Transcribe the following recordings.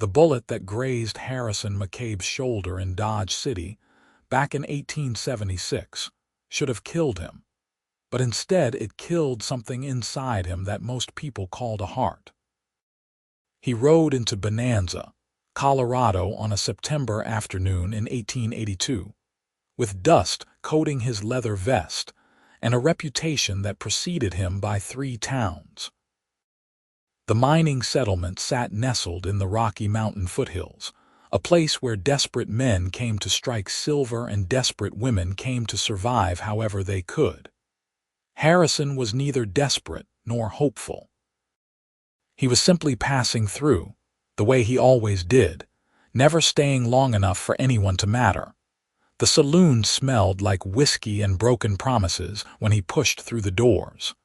The bullet that grazed Harrison McCabe's shoulder in Dodge City back in 1876 should have killed him, but instead it killed something inside him that most people called a heart. He rode into Bonanza, Colorado on a September afternoon in 1882, with dust coating his leather vest and a reputation that preceded him by 3 towns. The mining settlement sat nestled in the Rocky Mountain foothills, a place where desperate men came to strike silver and desperate women came to survive however they could. Harrison was neither desperate nor hopeful. He was simply passing through, the way he always did, never staying long enough for anyone to matter. The saloon smelled like whiskey and broken promises when he pushed through the doors.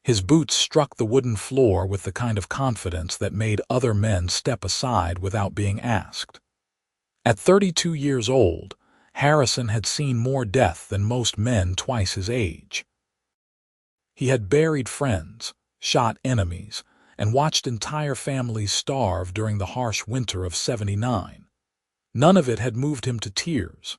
His boots struck the wooden floor with the kind of confidence that made other men step aside without being asked. At 32 years old, Harrison had seen more death than most men twice his age. He had buried friends, shot enemies, and watched entire families starve during the harsh winter of '79. None of it had moved him to tears.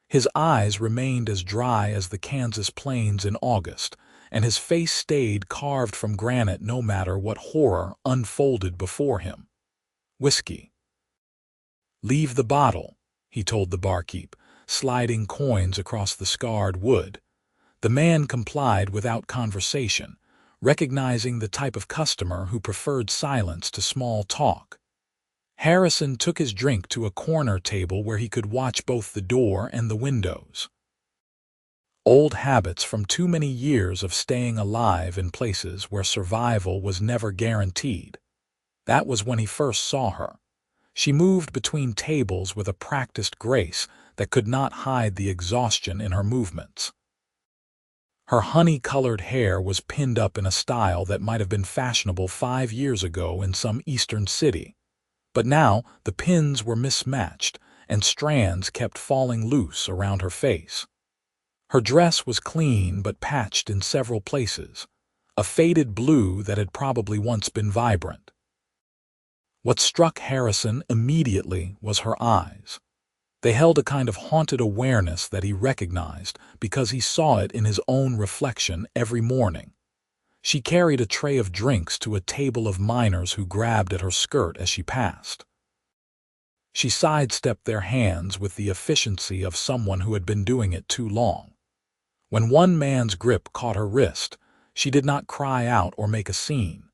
His eyes remained as dry as the Kansas plains in August, and his face stayed carved from granite no matter what horror unfolded before him. Whiskey. "Leave the bottle," he told the barkeep, sliding coins across the scarred wood. The man complied without conversation, recognizing the type of customer who preferred silence to small talk. Harrison took his drink to a corner table where he could watch both the door and the windows. Old habits from too many years of staying alive in places where survival was never guaranteed. That was when he first saw her. She moved between tables with a practiced grace that could not hide the exhaustion in her movements. Her honey-colored hair was pinned up in a style that might have been fashionable 5 years ago in some eastern city. But now the pins were mismatched, and strands kept falling loose around her face. Her dress was clean but patched in several places, a faded blue that had probably once been vibrant. What struck Harrison immediately was her eyes. They held a kind of haunted awareness that he recognized because he saw it in his own reflection every morning. She carried a tray of drinks to a table of miners who grabbed at her skirt as she passed. She sidestepped their hands with the efficiency of someone who had been doing it too long. When one man's grip caught her wrist, she did not cry out or make a scene.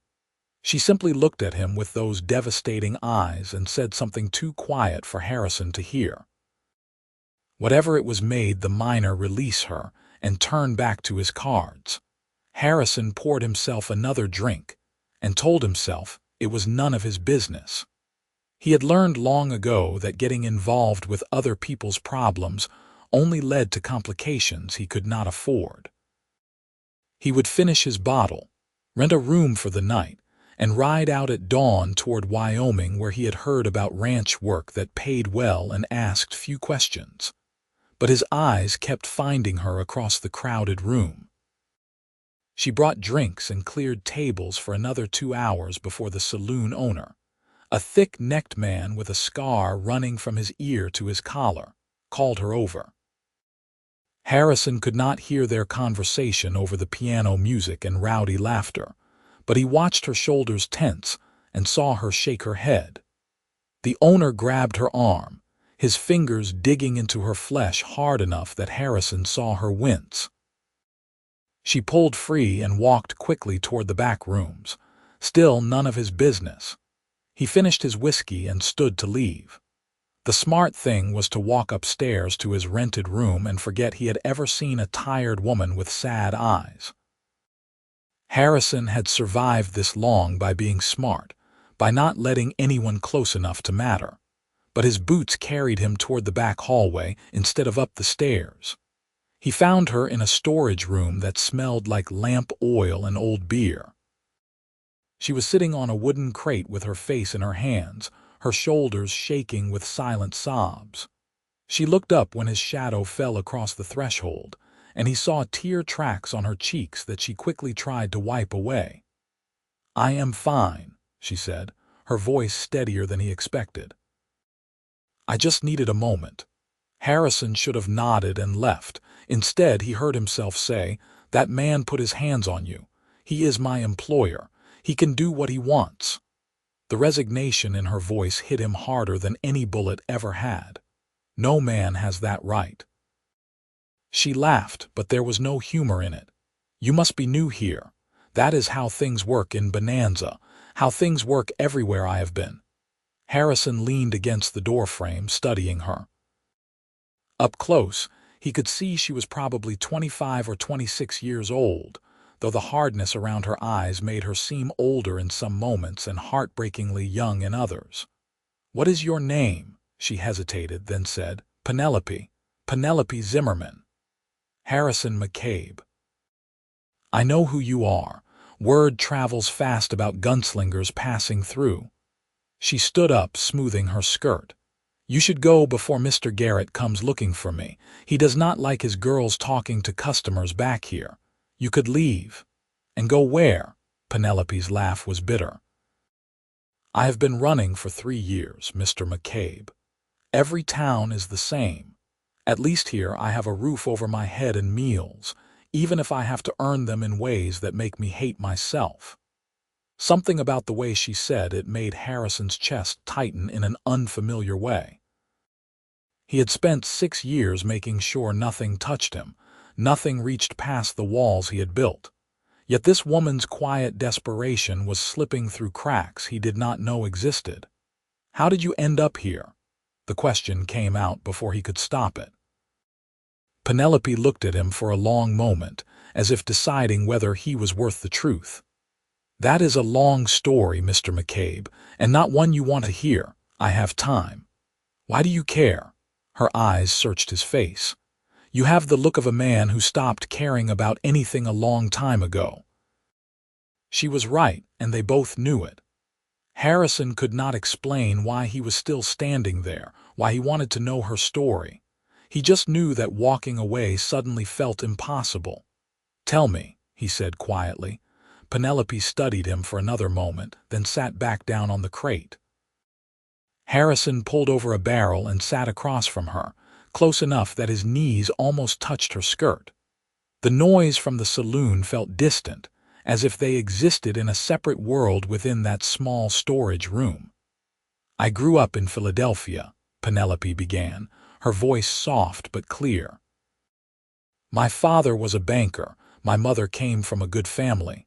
She simply looked at him with those devastating eyes and said something too quiet for Harrison to hear. Whatever it was made the miner release her and turn back to his cards. Harrison poured himself another drink and told himself it was none of his business. He had learned long ago that getting involved with other people's problems only led to complications he could not afford. He would finish his bottle, rent a room for the night, and ride out at dawn toward Wyoming where he had heard about ranch work that paid well and asked few questions. But his eyes kept finding her across the crowded room. She brought drinks and cleared tables for another 2 hours before the saloon owner, a thick-necked man with a scar running from his ear to his collar, called her over. Harrison could not hear their conversation over the piano music and rowdy laughter, but he watched her shoulders tense and saw her shake her head. The owner grabbed her arm, his fingers digging into her flesh hard enough that Harrison saw her wince. She pulled free and walked quickly toward the back rooms, still none of his business. He finished his whiskey and stood to leave. The smart thing was to walk upstairs to his rented room and forget he had ever seen a tired woman with sad eyes. Harrison had survived this long by being smart, by not letting anyone close enough to matter. But his boots carried him toward the back hallway instead of up the stairs. He found her in a storage room that smelled like lamp oil and old beer. She was sitting on a wooden crate with her face in her hands, her shoulders shaking with silent sobs. She looked up when his shadow fell across the threshold, and he saw tear tracks on her cheeks that she quickly tried to wipe away. "I am fine," she said, her voice steadier than he expected. I just needed a moment. Harrison should have nodded and left. Instead, he heard himself say, "That man put his hands on you. He is my employer. He can do what he wants." The resignation in her voice hit him harder than any bullet ever had. No man has that right. She laughed, but there was no humor in it. "You must be new here. That is how things work in Bonanza, how things work everywhere I have been." Harrison leaned against the doorframe, studying her. Up close, he could see she was probably 25 or 26 years old, though the hardness around her eyes made her seem older in some moments and heartbreakingly young in others. "What is your name?" She hesitated, then said, "Penelope. Penelope Zimmerman." "Harrison McCabe." "I know who you are. Word travels fast about gunslingers passing through." She stood up, smoothing her skirt. "You should go before Mr. Garrett comes looking for me. He does not like his girls talking to customers back here. You could leave." "And go where?" Penelope's laugh was bitter. "I have been running for 3 years, Mr. McCabe. Every town is the same. At least here I have a roof over my head and meals, even if I have to earn them in ways that make me hate myself." Something about the way she said it made Harrison's chest tighten in an unfamiliar way. He had spent 6 years making sure nothing touched him, nothing reached past the walls he had built. Yet this woman's quiet desperation was slipping through cracks he did not know existed. "How did you end up here?" The question came out before he could stop it. Penelope looked at him for a long moment, as if deciding whether he was worth the truth. "That is a long story, Mr. McCabe, and not one you want to hear. I have time." "Why do you care?" Her eyes searched his face. "You have the look of a man who stopped caring about anything a long time ago." She was right, and they both knew it. Harrison could not explain why he was still standing there, why he wanted to know her story. He just knew that walking away suddenly felt impossible. "Tell me," he said quietly. Penelope studied him for another moment, then sat back down on the crate. Harrison pulled over a barrel and sat across from her, close enough that his knees almost touched her skirt. The noise from the saloon felt distant, as if they existed in a separate world within that small storage room. "I grew up in Philadelphia," Penelope began, her voice soft but clear. "My father was a banker. My mother came from a good family.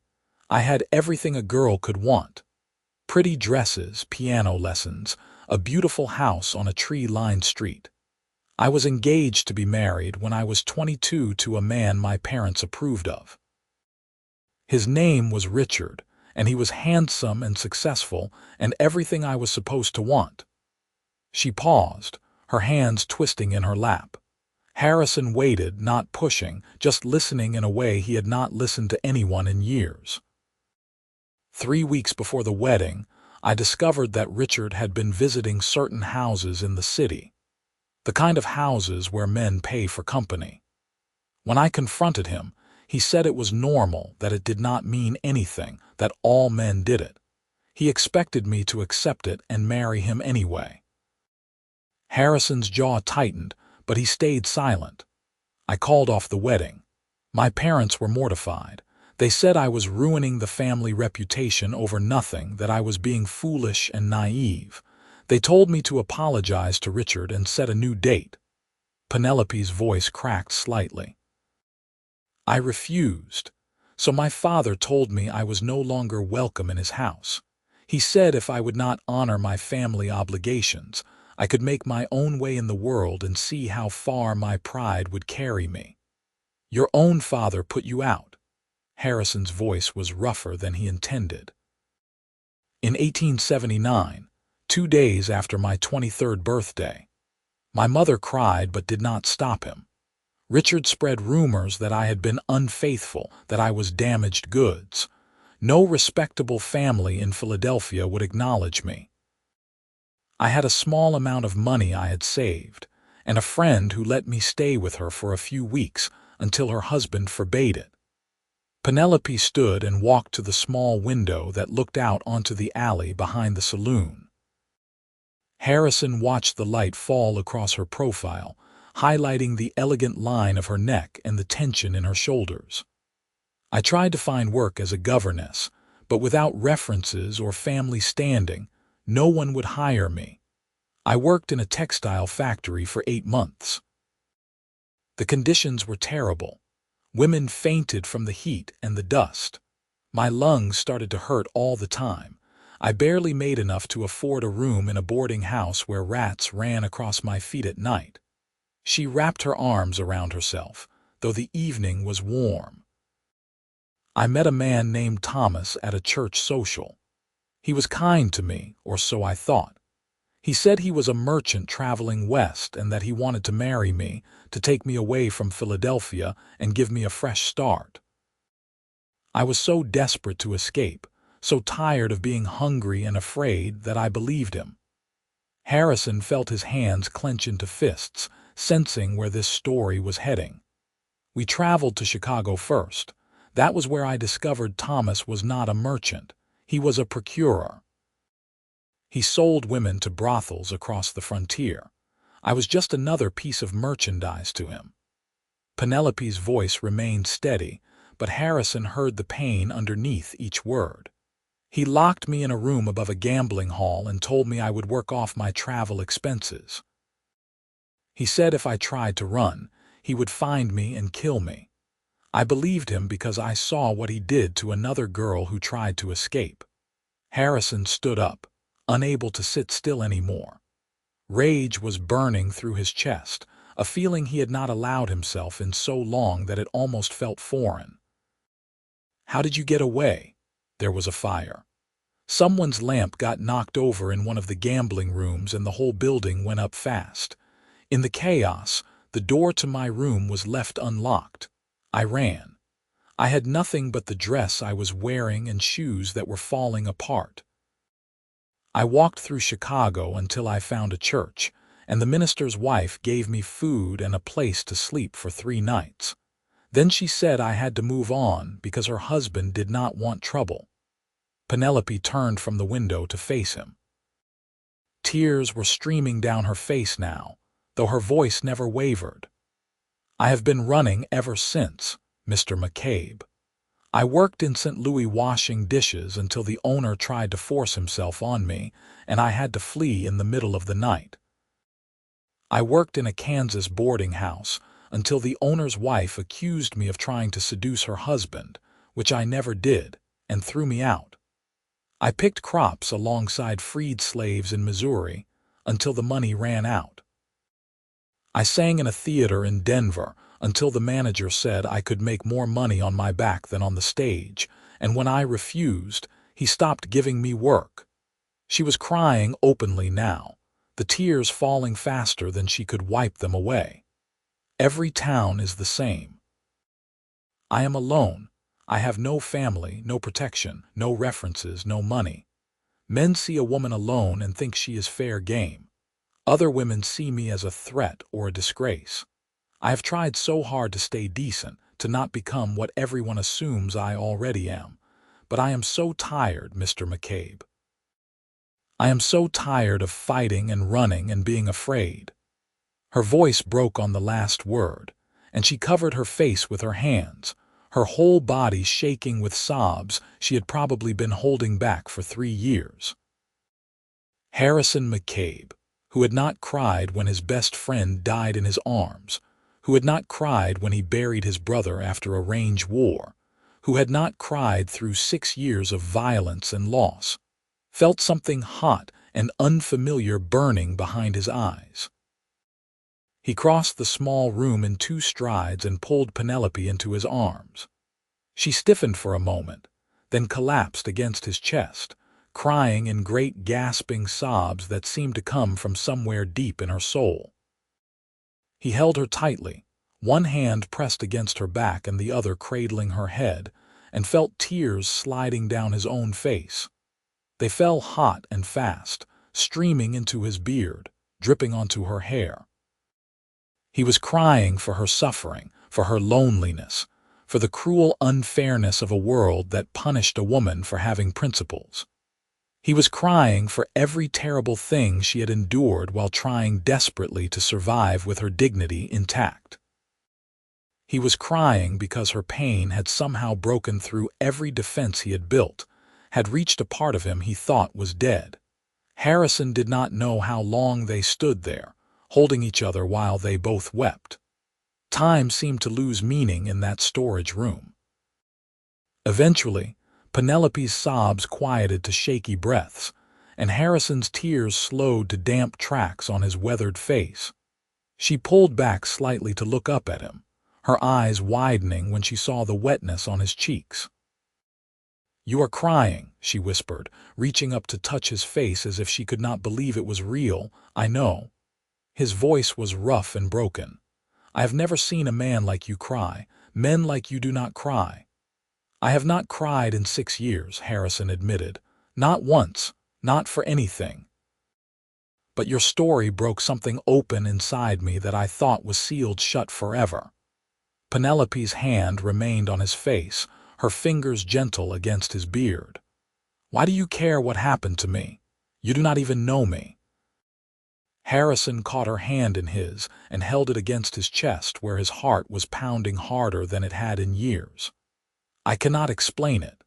I had everything a girl could want. Pretty dresses, piano lessons, a beautiful house on a tree-lined street. I was engaged to be married when I was 22 to a man my parents approved of. His name was Richard, and he was handsome and successful and everything I was supposed to want." She paused, her hands twisting in her lap. Harrison waited, not pushing, just listening in a way he had not listened to anyone in years. "3 weeks before the wedding, I discovered that Richard had been visiting certain houses in the city, the kind of houses where men pay for company. When I confronted him, he said it was normal, that it did not mean anything, that all men did it. He expected me to accept it and marry him anyway." Harrison's jaw tightened, but he stayed silent. "I called off the wedding. My parents were mortified. They said I was ruining the family reputation over nothing, that I was being foolish and naive. They told me to apologize to Richard and set a new date." Penelope's voice cracked slightly. "I refused. So my father told me I was no longer welcome in his house. He said if I would not honor my family obligations, I could make my own way in the world and see how far my pride would carry me." "Your own father put you out." Harrison's voice was rougher than he intended. "In 1879, 2 days after my 23rd birthday. My mother cried but did not stop him. Richard spread rumors that I had been unfaithful, that I was damaged goods. No respectable family in Philadelphia would acknowledge me. I had a small amount of money I had saved, and a friend who let me stay with her for a few weeks until her husband forbade it. Penelope stood and walked to the small window that looked out onto the alley behind the saloon. Harrison watched the light fall across her profile, highlighting the elegant line of her neck and the tension in her shoulders. I tried to find work as a governess, but without references or family standing, no one would hire me. I worked in a textile factory for 8 months. The conditions were terrible. Women fainted from the heat and the dust. My lungs started to hurt all the time. I barely made enough to afford a room in a boarding house where rats ran across my feet at night. She wrapped her arms around herself, though the evening was warm. I met a man named Thomas at a church social. He was kind to me, or so I thought. He said he was a merchant traveling west and that he wanted to marry me, to take me away from Philadelphia and give me a fresh start. I was so desperate to escape, so tired of being hungry and afraid that I believed him. Harrison felt his hands clench into fists, sensing where this story was heading. We traveled to Chicago first. That was where I discovered Thomas was not a merchant. He was a procurer. He sold women to brothels across the frontier. I was just another piece of merchandise to him. Penelope's voice remained steady, but Harrison heard the pain underneath each word. He locked me in a room above a gambling hall and told me I would work off my travel expenses. He said if I tried to run, he would find me and kill me. I believed him because I saw what he did to another girl who tried to escape. Harrison stood up, unable to sit still anymore. Rage was burning through his chest, a feeling he had not allowed himself in so long that it almost felt foreign. "How did you get away?" There was a fire. Someone's lamp got knocked over in one of the gambling rooms and the whole building went up fast. In the chaos, the door to my room was left unlocked. I ran. I had nothing but the dress I was wearing and shoes that were falling apart. I walked through Chicago until I found a church, and the minister's wife gave me food and a place to sleep for 3 nights. Then she said I had to move on because her husband did not want trouble. Penelope turned from the window to face him. Tears were streaming down her face now, though her voice never wavered. "I have been running ever since, Mr. McCabe. I worked in St. Louis washing dishes until the owner tried to force himself on me, and I had to flee in the middle of the night. I worked in a Kansas boarding house until the owner's wife accused me of trying to seduce her husband, which I never did, and threw me out. I picked crops alongside freed slaves in Missouri until the money ran out. I sang in a theater in Denver until the manager said I could make more money on my back than on the stage, and when I refused, he stopped giving me work." She was crying openly now, the tears falling faster than she could wipe them away. "Every town is the same. I am alone. I have no family, no protection, no references, no money. Men see a woman alone and think she is fair game. Other women see me as a threat or a disgrace. I have tried so hard to stay decent, to not become what everyone assumes I already am. But I am so tired, Mr. McCabe. I am so tired of fighting and running and being afraid." Her voice broke on the last word, and she covered her face with her hands, her whole body shaking with sobs she had probably been holding back for 3 years. Harrison McCabe, who had not cried when his best friend died in his arms, who had not cried when he buried his brother after a range war, who had not cried through 6 years of violence and loss, felt something hot and unfamiliar burning behind his eyes. He crossed the small room in 2 strides and pulled Penelope into his arms. She stiffened for a moment, then collapsed against his chest, crying in great gasping sobs that seemed to come from somewhere deep in her soul. He held her tightly, one hand pressed against her back and the other cradling her head, and felt tears sliding down his own face. They fell hot and fast, streaming into his beard, dripping onto her hair. He was crying for her suffering, for her loneliness, for the cruel unfairness of a world that punished a woman for having principles. He was crying for every terrible thing she had endured while trying desperately to survive with her dignity intact. He was crying because her pain had somehow broken through every defense he had built, had reached a part of him he thought was dead. Harrison did not know how long they stood there, holding each other while they both wept. Time seemed to lose meaning in that storage room. Eventually, Penelope's sobs quieted to shaky breaths, and Harrison's tears slowed to damp tracks on his weathered face. She pulled back slightly to look up at him, her eyes widening when she saw the wetness on his cheeks. "You are crying," she whispered, reaching up to touch his face as if she could not believe it was real. "I know." His voice was rough and broken. "I have never seen a man like you cry. Men like you do not cry." "I have not cried in 6 years," Harrison admitted. "Not once, not for anything. But your story broke something open inside me that I thought was sealed shut forever." Penelope's hand remained on his face, her fingers gentle against his beard. "Why do you care what happened to me? You do not even know me." Harrison caught her hand in his and held it against his chest where his heart was pounding harder than it had in years. "I cannot explain it.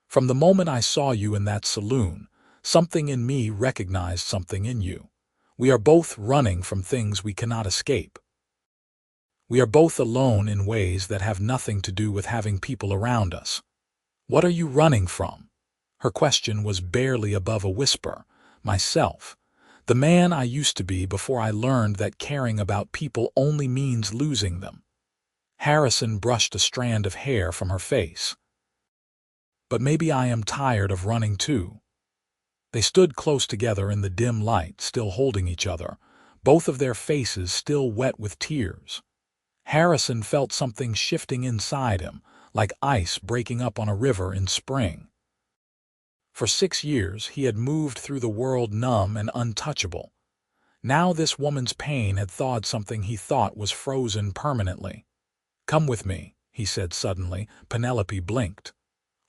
From the moment I saw you in that saloon, something in me recognized something in you. We are both running from things we cannot escape. We are both alone in ways that have nothing to do with having people around us." "What are you running from?" Her question was barely above a whisper. "Myself. The man I used to be before I learned that caring about people only means losing them." Harrison brushed a strand of hair from her face. "But maybe I am tired of running too." They stood close together in the dim light, still holding each other, both of their faces still wet with tears. Harrison felt something shifting inside him, like ice breaking up on a river in spring. For 6 years he had moved through the world numb and untouchable. Now this woman's pain had thawed something he thought was frozen permanently. "Come with me," he said suddenly. Penelope blinked.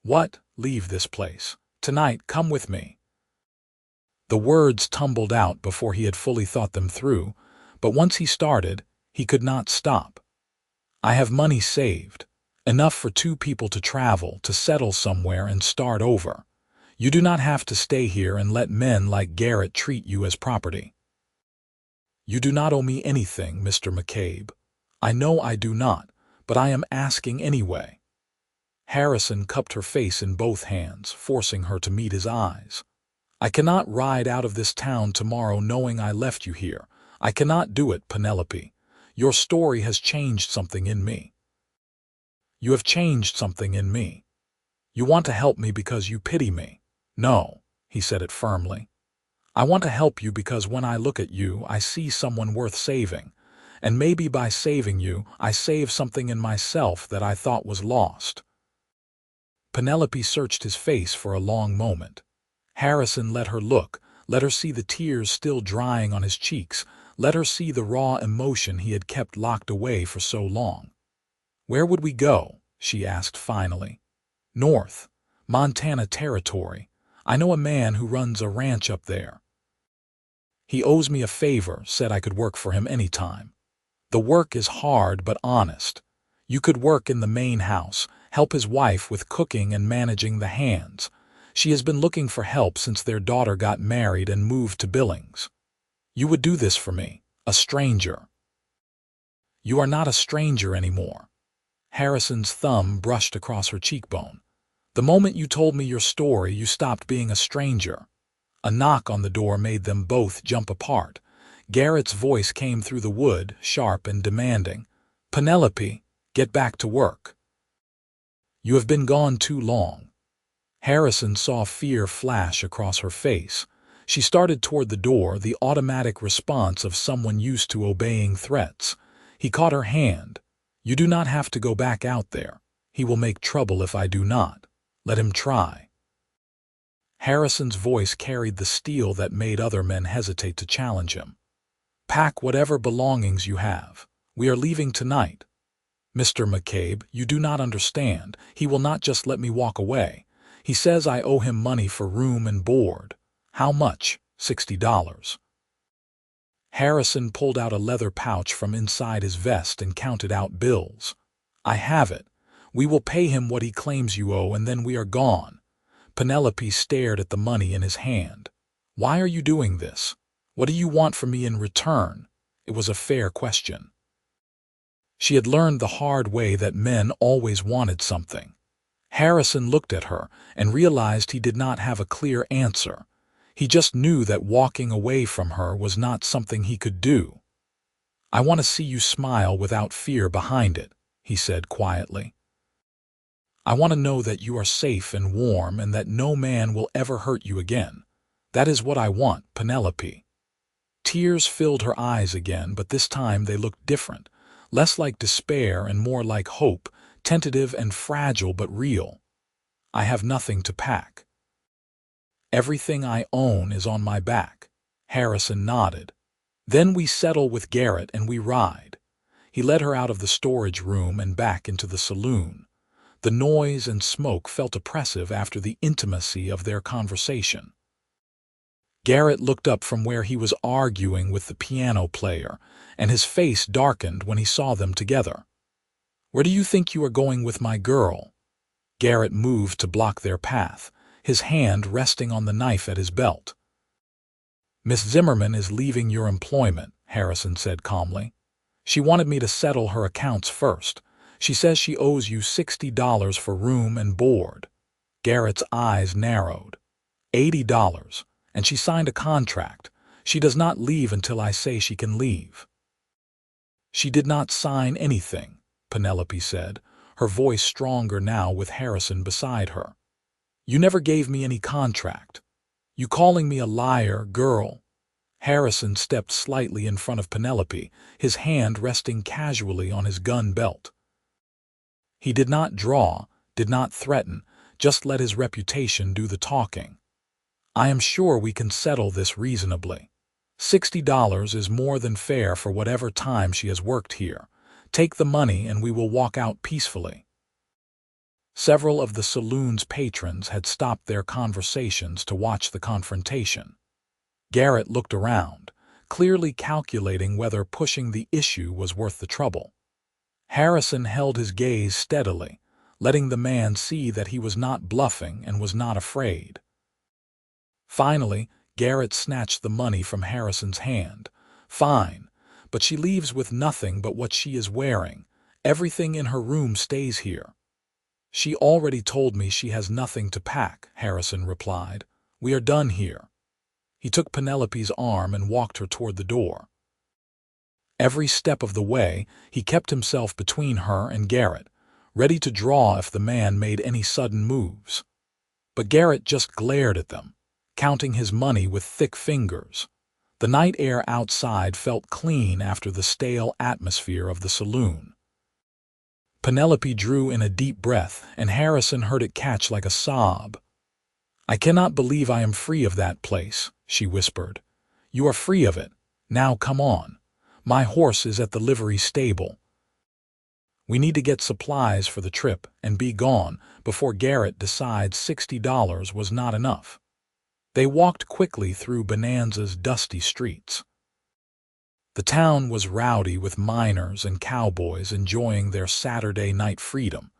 "What? Leave this place? Tonight, come with me." The words tumbled out before he had fully thought them through, but once he started, he could not stop. "I have money saved, enough for 2 people to travel, to settle somewhere and start over. You do not have to stay here and let men like Garrett treat you as property." "You do not owe me anything, Mr. McCabe. I know I do not, but I am asking anyway." Harrison cupped her face in both hands, forcing her to meet his eyes. "I cannot ride out of this town tomorrow knowing I left you here. I cannot do it, Penelope. Your story has changed something in me." "You have changed something in me. You want to help me because you pity me." "No," he said it firmly. "I want to help you because when I look at you, I see someone worth saving. And maybe by saving you, I save something in myself that I thought was lost." Penelope searched his face for a long moment. Harrison let her look, let her see the tears still drying on his cheeks, let her see the raw emotion he had kept locked away for so long. "Where would we go?" she asked finally. "North, Montana Territory. I know a man who runs a ranch up there. He owes me a favor, said I could work for him anytime. The work is hard but honest. You could work in the main house, help his wife with cooking and managing the hands. She has been looking for help since their daughter got married and moved to Billings. You would do this for me, a stranger." "You are not a stranger anymore." Harrison's thumb brushed across her cheekbone. "The moment you told me your story, you stopped being a stranger." A knock on the door made them both jump apart. Garrett's voice came through the wood, sharp and demanding. "Penelope, get back to work. You have been gone too long." Harrison saw fear flash across her face. She started toward the door, the automatic response of someone used to obeying threats. He caught her hand. "You do not have to go back out there. He will make trouble if I do not. Let him try." Harrison's voice carried the steel that made other men hesitate to challenge him. "Pack whatever belongings you have. We are leaving tonight." "Mr. McCabe, you do not understand. He will not just let me walk away. He says I owe him money for room and board." "How much?" $60. Harrison pulled out a leather pouch from inside his vest and counted out bills. "I have it. We will pay him what he claims you owe, and then we are gone." Penelope stared at the money in his hand. "Why are you doing this? What do you want from me in return?" It was a fair question. She had learned the hard way that men always wanted something. Harrison looked at her and realized he did not have a clear answer. He just knew that walking away from her was not something he could do. "I want to see you smile without fear behind it," he said quietly. "I want to know that you are safe and warm and that no man will ever hurt you again. That is what I want, Penelope." Tears filled her eyes again, but this time they looked different, less like despair and more like hope, tentative and fragile but real. "I have nothing to pack. Everything I own is on my back." Harrison nodded. "Then we settle with Garrett and we ride." He led her out of the storage room and back into the saloon. The noise and smoke felt oppressive after the intimacy of their conversation. Garrett looked up from where he was arguing with the piano player, and his face darkened when he saw them together. "Where do you think you are going with my girl?" Garrett moved to block their path, his hand resting on the knife at his belt. "Miss Zimmerman is leaving your employment," Harrison said calmly. "She wanted me to settle her accounts first. She says she owes you $60 for room and board." Garrett's eyes narrowed. $80, and she signed a contract. She does not leave until I say she can leave." "She did not sign anything," Penelope said, her voice stronger now with Harrison beside her. "You never gave me any contract. You calling me a liar, girl?" Harrison stepped slightly in front of Penelope, his hand resting casually on his gun belt. He did not draw, did not threaten, just let his reputation do the talking. "I am sure we can settle this reasonably. $60 is more than fair for whatever time she has worked here. Take the money and we will walk out peacefully." Several of the saloon's patrons had stopped their conversations to watch the confrontation. Garrett looked around, clearly calculating whether pushing the issue was worth the trouble. Harrison held his gaze steadily, letting the man see that he was not bluffing and was not afraid. Finally, Garrett snatched the money from Harrison's hand. "Fine, but she leaves with nothing but what she is wearing. Everything in her room stays here." "She already told me she has nothing to pack," Harrison replied. "We are done here." He took Penelope's arm and walked her toward the door. Every step of the way, he kept himself between her and Garrett, ready to draw if the man made any sudden moves. But Garrett just glared at them, counting his money with thick fingers. The night air outside felt clean after the stale atmosphere of the saloon. Penelope drew in a deep breath, and Harrison heard it catch like a sob. "I cannot believe I am free of that place," she whispered. "You are free of it. Now come on. My horse is at the livery stable. We need to get supplies for the trip and be gone before Garrett decides $60 was not enough." They walked quickly through Bonanza's dusty streets. The town was rowdy with miners and cowboys enjoying their Saturday night freedom,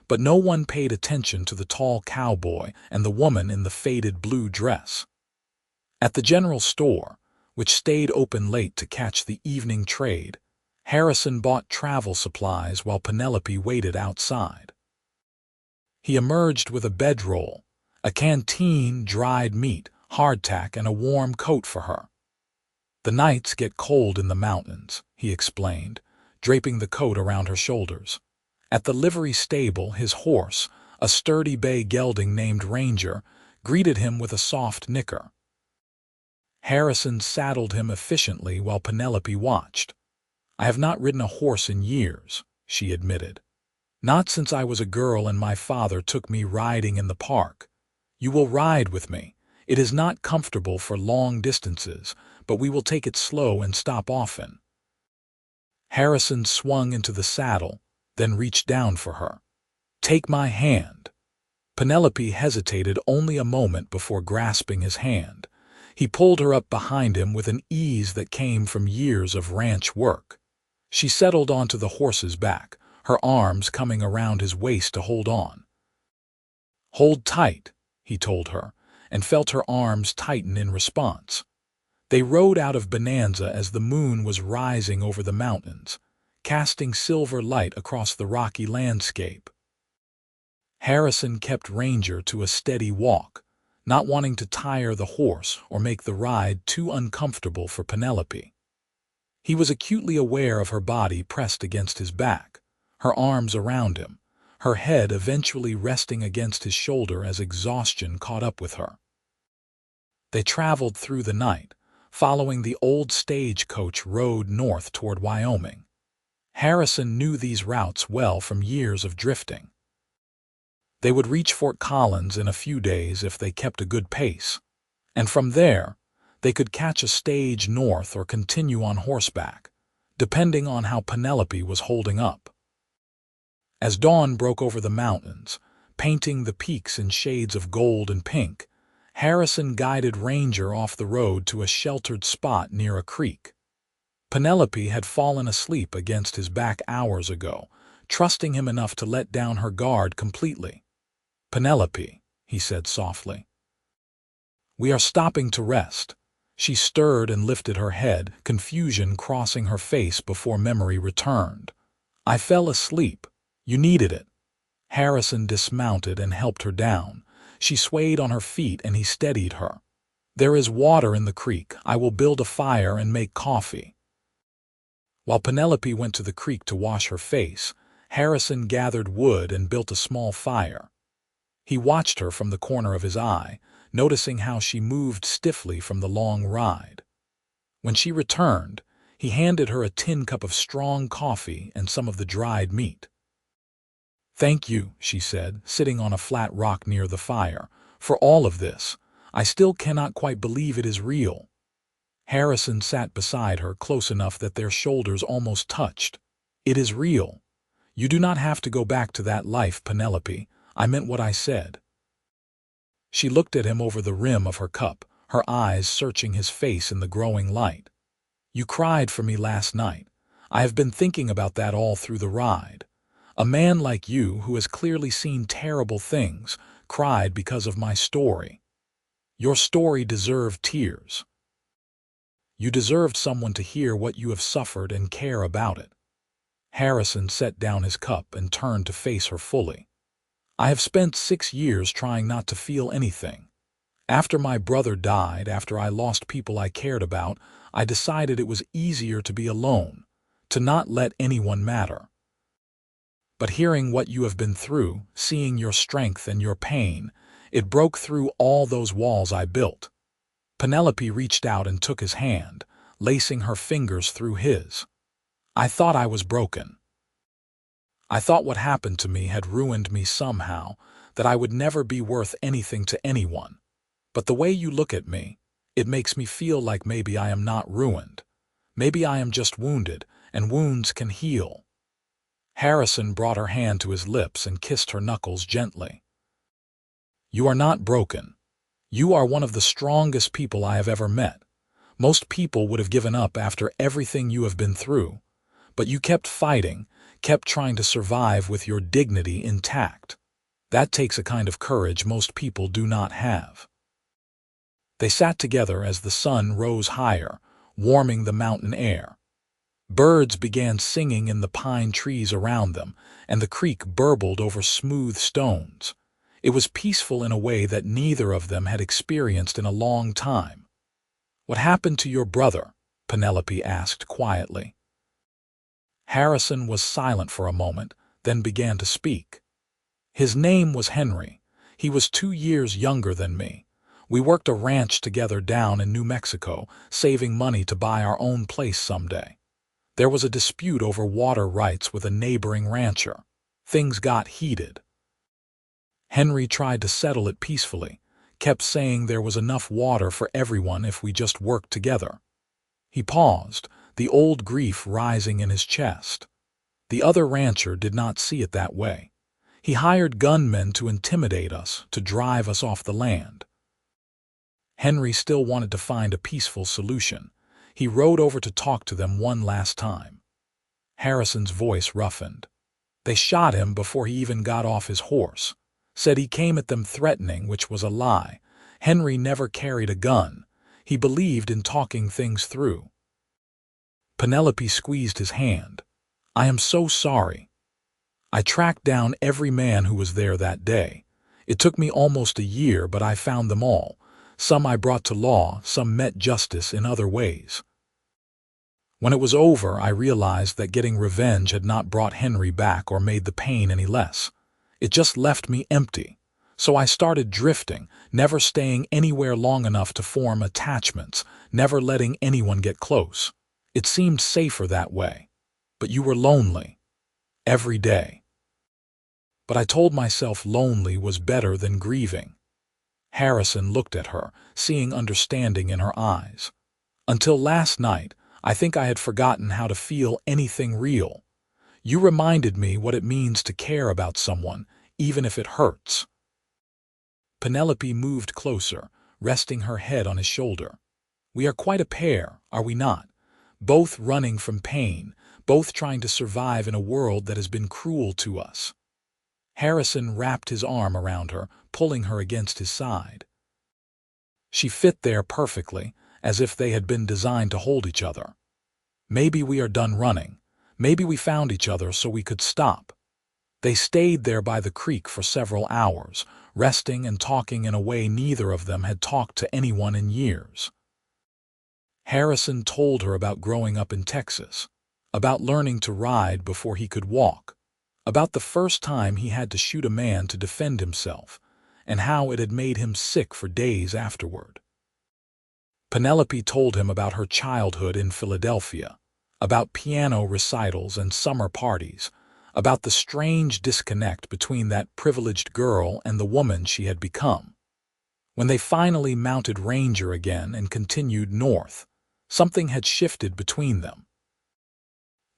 but no one paid attention to the tall cowboy and the woman in the faded blue dress. At the general store, which stayed open late to catch the evening trade, Harrison bought travel supplies while Penelope waited outside. He emerged with a bedroll, a canteen, dried meat, hardtack, and a warm coat for her. "The nights get cold in the mountains," he explained, draping the coat around her shoulders. At the livery stable, his horse, a sturdy bay gelding named Ranger, greeted him with a soft nicker. Harrison saddled him efficiently while Penelope watched. "I have not ridden a horse in years," she admitted. "Not since I was a girl and my father took me riding in the park. You will ride with me. It is not comfortable for long distances, but we will take it slow and stop often." Harrison swung into the saddle, then reached down for her. "Take my hand." Penelope hesitated only a moment before grasping his hand. He pulled her up behind him with an ease that came from years of ranch work. She settled onto the horse's back, her arms coming around his waist to hold on. "Hold tight," he told her, and felt her arms tighten in response. They rode out of Bonanza as the moon was rising over the mountains, casting silver light across the rocky landscape. Harrison kept Ranger to a steady walk, not wanting to tire the horse or make the ride too uncomfortable for Penelope. He was acutely aware of her body pressed against his back, her arms around him, her head eventually resting against his shoulder as exhaustion caught up with her. They traveled through the night, following the old stagecoach road north toward Wyoming. Harrison knew these routes well from years of drifting. They would reach Fort Collins in a few days if they kept a good pace, and from there, they could catch a stage north or continue on horseback, depending on how Penelope was holding up. As dawn broke over the mountains, painting the peaks in shades of gold and pink, Harrison guided Ranger off the road to a sheltered spot near a creek. Penelope had fallen asleep against his back hours ago, trusting him enough to let down her guard completely. "Penelope," he said softly. "We are stopping to rest." She stirred and lifted her head, confusion crossing her face before memory returned. "I fell asleep. You needed it." Harrison dismounted and helped her down. She swayed on her feet and he steadied her. "There is water in the creek. I will build a fire and make coffee." While Penelope went to the creek to wash her face, Harrison gathered wood and built a small fire. He watched her from the corner of his eye, noticing how she moved stiffly from the long ride. When she returned, he handed her a tin cup of strong coffee and some of the dried meat. "Thank you," she said, sitting on a flat rock near the fire, "for all of this. I still cannot quite believe it is real." Harrison sat beside her close enough that their shoulders almost touched. "It is real. You do not have to go back to that life, Penelope. I meant what I said." She looked at him over the rim of her cup, her eyes searching his face in the growing light. "You cried for me last night. I have been thinking about that all through the ride. A man like you, who has clearly seen terrible things, cried because of my story. Your story deserved tears. You deserved someone to hear what you have suffered and care about it." Harrison set down his cup and turned to face her fully. "I have spent 6 years trying not to feel anything. After my brother died, after I lost people I cared about, I decided it was easier to be alone, to not let anyone matter. But hearing what you have been through, seeing your strength and your pain, it broke through all those walls I built." Penelope reached out and took his hand, lacing her fingers through his. "I thought I was broken. I thought what happened to me had ruined me somehow, that I would never be worth anything to anyone. But the way you look at me, it makes me feel like maybe I am not ruined. Maybe I am just wounded, and wounds can heal." Harrison brought her hand to his lips and kissed her knuckles gently. "You are not broken. You are one of the strongest people I have ever met. Most people would have given up after everything you have been through, but you kept fighting, kept trying to survive with your dignity intact. That takes a kind of courage most people do not have." They sat together as the sun rose higher, warming the mountain air. Birds began singing in the pine trees around them, and the creek burbled over smooth stones. It was peaceful in a way that neither of them had experienced in a long time. "What happened to your brother?" Penelope asked quietly. Harrison was silent for a moment, then began to speak. "His name was Henry. He was 2 years younger than me. We worked a ranch together down in New Mexico, saving money to buy our own place someday. There was a dispute over water rights with a neighboring rancher. Things got heated. Henry tried to settle it peacefully, kept saying there was enough water for everyone if we just worked together." He paused, the old grief rising in his chest. The other rancher did not see it that way. He hired gunmen to intimidate us, to drive us off the land. Henry still wanted to find a peaceful solution. He rode over to talk to them one last time. Harrison's voice roughened. They shot him before he even got off his horse. Said he came at them threatening, which was a lie. Henry never carried a gun. He believed in talking things through. Penelope squeezed his hand. I am so sorry. I tracked down every man who was there that day. It took me almost a year, but I found them all. Some I brought to law, some met justice in other ways. When it was over, I realized that getting revenge had not brought Henry back or made the pain any less. It just left me empty. So I started drifting, never staying anywhere long enough to form attachments, never letting anyone get close. It seemed safer that way. But you were lonely. Every day. But I told myself lonely was better than grieving. Harrison looked at her, seeing understanding in her eyes. Until last night, I think I had forgotten how to feel anything real. You reminded me what it means to care about someone, even if it hurts. Penelope moved closer, resting her head on his shoulder. We are quite a pair, are we not? Both running from pain, both trying to survive in a world that has been cruel to us. Harrison wrapped his arm around her, pulling her against his side. She fit there perfectly, as if they had been designed to hold each other. Maybe we are done running. Maybe we found each other so we could stop. They stayed there by the creek for several hours, resting and talking in a way neither of them had talked to anyone in years. Harrison told her about growing up in Texas, about learning to ride before he could walk, about the first time he had to shoot a man to defend himself, and how it had made him sick for days afterward. Penelope told him about her childhood in Philadelphia, about piano recitals and summer parties, about the strange disconnect between that privileged girl and the woman she had become. When they finally mounted Ranger again and continued north, something had shifted between them.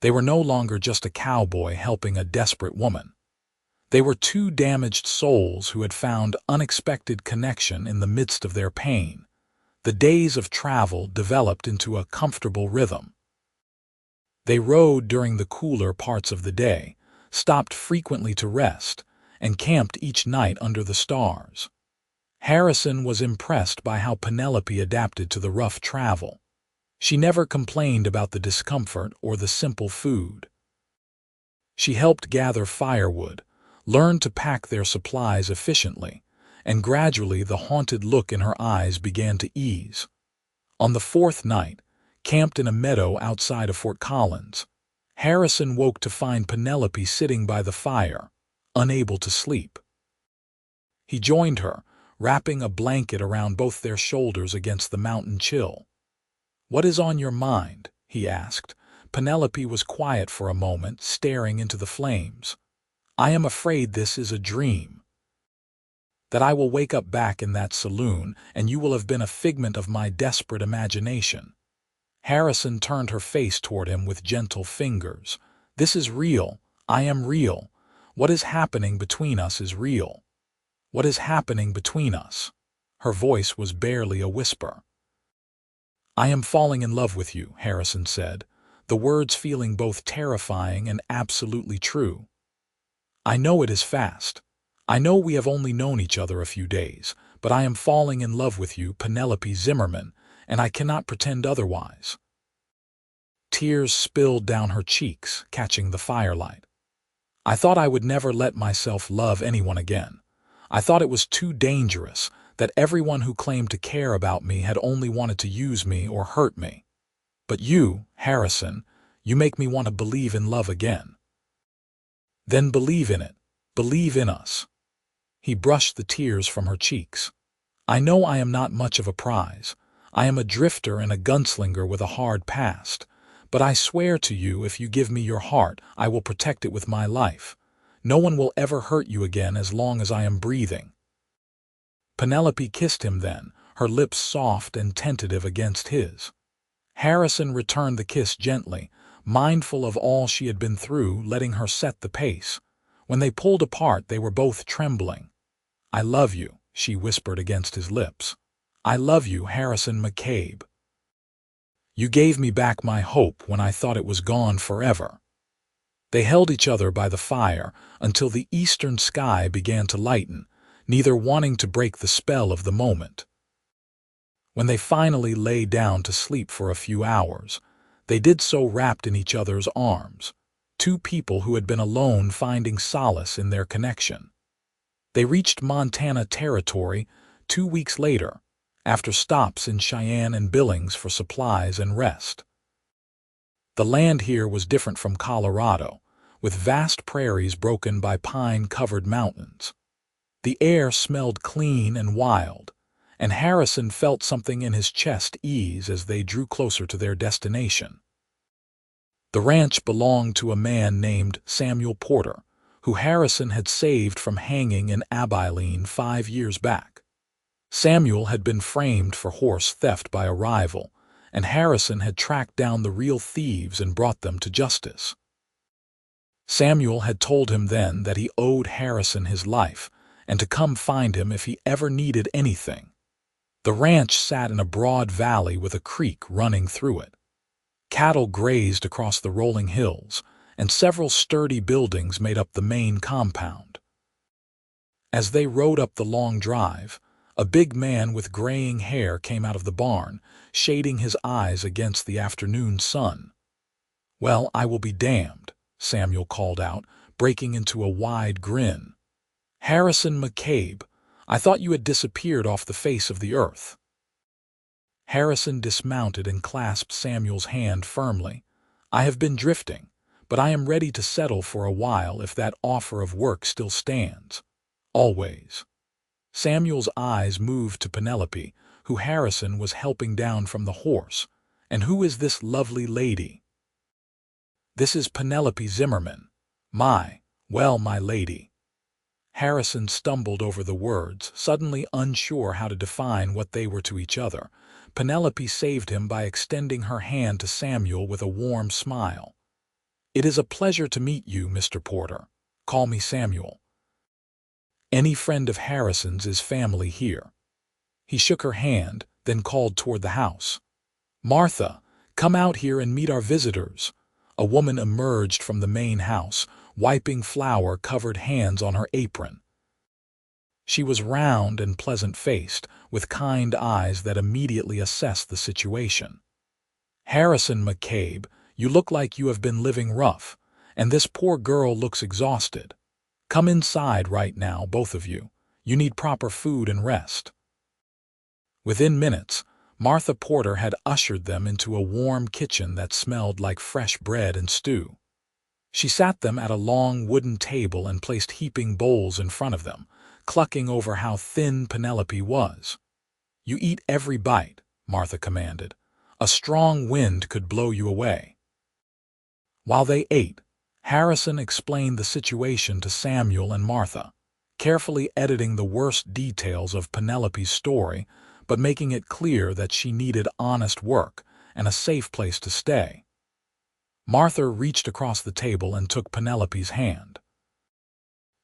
They were no longer just a cowboy helping a desperate woman. They were two damaged souls who had found unexpected connection in the midst of their pain. The days of travel developed into a comfortable rhythm. They rode during the cooler parts of the day, stopped frequently to rest, and camped each night under the stars. Harrison was impressed by how Penelope adapted to the rough travel. She never complained about the discomfort or the simple food. She helped gather firewood, learned to pack their supplies efficiently, and gradually the haunted look in her eyes began to ease. On the fourth night, camped in a meadow outside of Fort Collins, Harrison woke to find Penelope sitting by the fire, unable to sleep. He joined her, wrapping a blanket around both their shoulders against the mountain chill. "What is on your mind?" he asked. Penelope was quiet for a moment, staring into the flames. "I am afraid this is a dream. That I will wake up back in that saloon, and you will have been a figment of my desperate imagination." Harrison turned her face toward him with gentle fingers. "This is real. I am real. What is happening between us is real. What is happening between us?" Her voice was barely a whisper. "I am falling in love with you," Harrison said, the words feeling both terrifying and absolutely true. "I know it is fast. I know we have only known each other a few days, but I am falling in love with you, Penelope Zimmerman, and I cannot pretend otherwise." Tears spilled down her cheeks, catching the firelight. "I thought I would never let myself love anyone again. I thought it was too dangerous, that everyone who claimed to care about me had only wanted to use me or hurt me. But you, Harrison, you make me want to believe in love again." "Then believe in it. Believe in us." He brushed the tears from her cheeks. "I know I am not much of a prize. I am a drifter and a gunslinger with a hard past. But I swear to you, if you give me your heart, I will protect it with my life. No one will ever hurt you again as long as I am breathing." Penelope kissed him then, her lips soft and tentative against his. Harrison returned the kiss gently, mindful of all she had been through, letting her set the pace. When they pulled apart, they were both trembling. "I love you," she whispered against his lips. "I love you, Harrison McCabe. You gave me back my hope when I thought it was gone forever." They held each other by the fire until the eastern sky began to lighten, neither wanting to break the spell of the moment. When they finally lay down to sleep for a few hours, they did so wrapped in each other's arms, two people who had been alone finding solace in their connection. They reached Montana Territory 2 weeks later, after stops in Cheyenne and Billings for supplies and rest. The land here was different from Colorado, with vast prairies broken by pine-covered mountains. The air smelled clean and wild, and Harrison felt something in his chest ease as they drew closer to their destination. The ranch belonged to a man named Samuel Porter, who Harrison had saved from hanging in Abilene 5 years back. Samuel had been framed for horse theft by a rival, and Harrison had tracked down the real thieves and brought them to justice. Samuel had told him then that he owed Harrison his life, and to come find him if he ever needed anything. The ranch sat in a broad valley with a creek running through it. Cattle grazed across the rolling hills, and several sturdy buildings made up the main compound. As they rode up the long drive, a big man with graying hair came out of the barn, shading his eyes against the afternoon sun. "Well, I will be damned," Samuel called out, breaking into a wide grin. "Harrison McCabe, I thought you had disappeared off the face of the earth." Harrison dismounted and clasped Samuel's hand firmly. "I have been drifting, but I am ready to settle for a while if that offer of work still stands. Always." Samuel's eyes moved to Penelope, who Harrison was helping down from the horse. "And who is this lovely lady?" "This is Penelope Zimmerman. My lady." Harrison stumbled over the words, suddenly unsure how to define what they were to each other. Penelope saved him by extending her hand to Samuel with a warm smile. "It is a pleasure to meet you, Mr. Porter. Call me Samuel. Any friend of Harrison's is family here." He shook her hand, then called toward the house. "Martha, come out here and meet our visitors." A woman emerged from the main house, wiping flour-covered hands on her apron. She was round and pleasant-faced, with kind eyes that immediately assessed the situation. "Harrison McCabe, you look like you have been living rough, and this poor girl looks exhausted. Come inside right now, both of you. You need proper food and rest." Within minutes, Martha Porter had ushered them into a warm kitchen that smelled like fresh bread and stew. She sat them at a long wooden table and placed heaping bowls in front of them, clucking over how thin Penelope was. "You eat every bite," Martha commanded. "A strong wind could blow you away." While they ate, Harrison explained the situation to Samuel and Martha, carefully editing the worst details of Penelope's story, but making it clear that she needed honest work and a safe place to stay. Martha reached across the table and took Penelope's hand.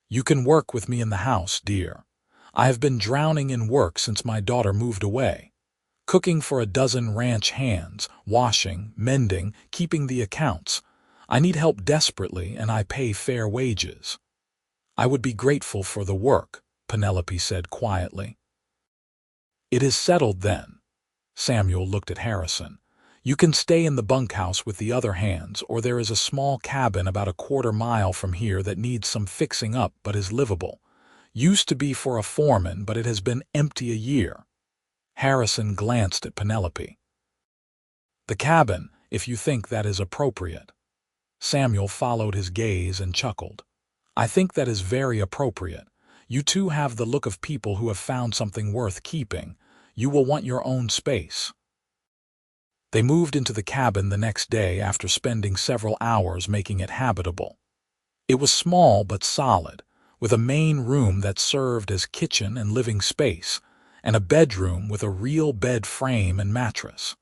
"You can work with me in the house, dear. I have been drowning in work since my daughter moved away. Cooking for a dozen ranch hands, washing, mending, keeping the accounts. I need help desperately, and I pay fair wages." "I would be grateful for the work," Penelope said quietly. "It is settled then." Samuel looked at Harrison. "You can stay in the bunkhouse with the other hands, or there is a small cabin about a quarter-mile from here that needs some fixing up but is livable. Used to be for a foreman, but it has been empty a year." Harrison glanced at Penelope. "The cabin, if you think that is appropriate." Samuel followed his gaze and chuckled. "I think that is very appropriate. You two have the look of people who have found something worth keeping. You will want your own space." They moved into the cabin the next day after spending several hours making it habitable. It was small but solid, with a main room that served as kitchen and living space, and a bedroom with a real bed frame and mattress.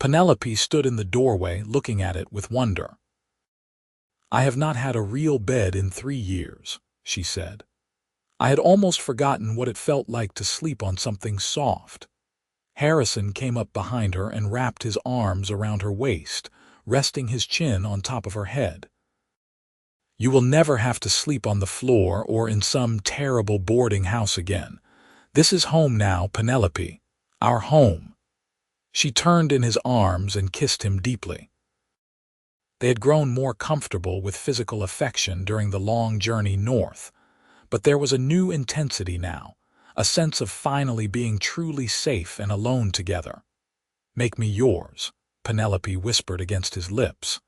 Penelope stood in the doorway looking at it with wonder. "I have not had a real bed in 3 years," she said. "I had almost forgotten what it felt like to sleep on something soft." Harrison came up behind her and wrapped his arms around her waist, resting his chin on top of her head. "You will never have to sleep on the floor or in some terrible boarding house again. This is home now, Penelope. Our home." She turned in his arms and kissed him deeply. They had grown more comfortable with physical affection during the long journey north, but there was a new intensity now, a sense of finally being truly safe and alone together. "Make me yours," Penelope whispered against his lips.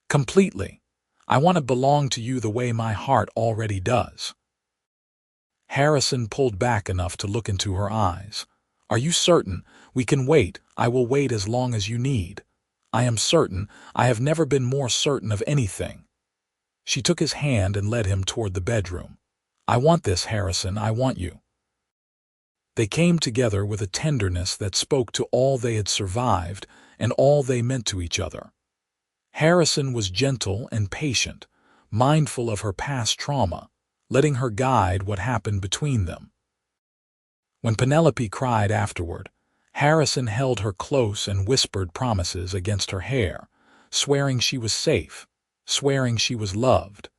"Completely. I want to belong to you the way my heart already does." Harrison pulled back enough to look into her eyes. "Are you certain? We can wait. I will wait as long as you need. I am certain. I have never been more certain of anything." She took his hand and led him toward the bedroom. "I want this, Harrison. I want you." They came together with a tenderness that spoke to all they had survived and all they meant to each other. Harrison was gentle and patient, mindful of her past trauma, letting her guide what happened between them. When Penelope cried afterward, Harrison held her close and whispered promises against her hair, swearing she was safe, swearing she was loved,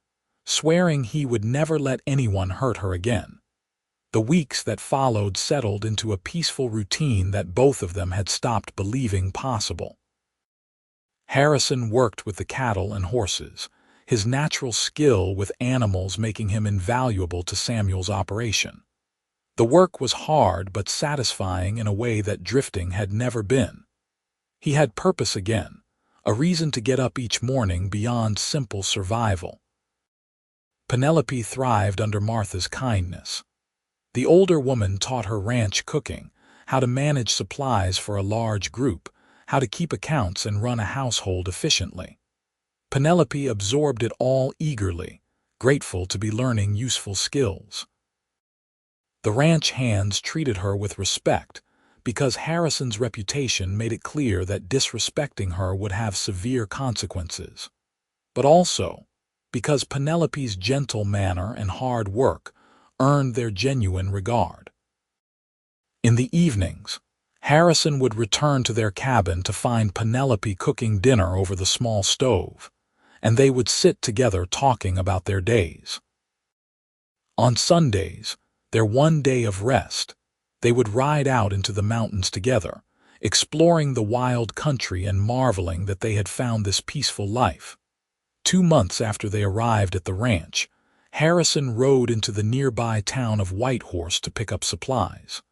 swearing he would never let anyone hurt her again. The weeks that followed settled into a peaceful routine that both of them had stopped believing possible. Harrison worked with the cattle and horses, his natural skill with animals making him invaluable to Samuel's operation. The work was hard but satisfying in a way that drifting had never been. He had purpose again, a reason to get up each morning beyond simple survival. Penelope thrived under Martha's kindness. The older woman taught her ranch cooking, how to manage supplies for a large group, how to keep accounts and run a household efficiently. Penelope absorbed it all eagerly, grateful to be learning useful skills. The ranch hands treated her with respect, because Harrison's reputation made it clear that disrespecting her would have severe consequences. But also, because Penelope's gentle manner and hard work earned their genuine regard. In the evenings, Harrison would return to their cabin to find Penelope cooking dinner over the small stove, and they would sit together talking about their days. On Sundays, their one day of rest, they would ride out into the mountains together, exploring the wild country and marveling that they had found this peaceful life. 2 months after they arrived at the ranch, Harrison rode into the nearby town of Whitehorse to pick up supplies.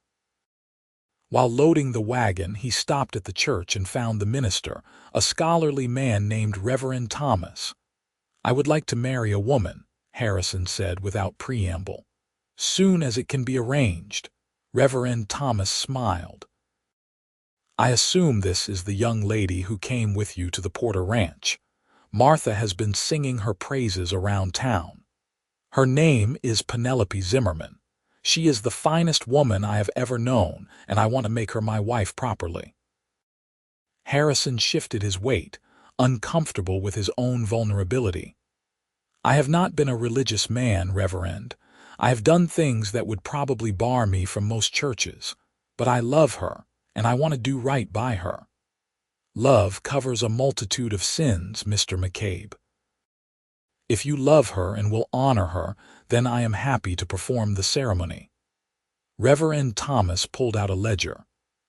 While loading the wagon, he stopped at the church and found the minister, a scholarly man named Reverend Thomas. "I would like to marry a woman," Harrison said without preamble. "Soon as it can be arranged." Reverend Thomas smiled. "I assume this is the young lady who came with you to the Porter Ranch. Martha has been singing her praises around town. Her name is Penelope Zimmerman. She is the finest woman I have ever known, and I want to make her my wife properly." Harrison shifted his weight, uncomfortable with his own vulnerability. "I have not been a religious man, Reverend. I have done things that would probably bar me from most churches, but I love her, and I want to do right by her." "Love covers a multitude of sins, Mr. McCabe. If you love her and will honor her, then I am happy to perform the ceremony." Reverend Thomas pulled out a ledger.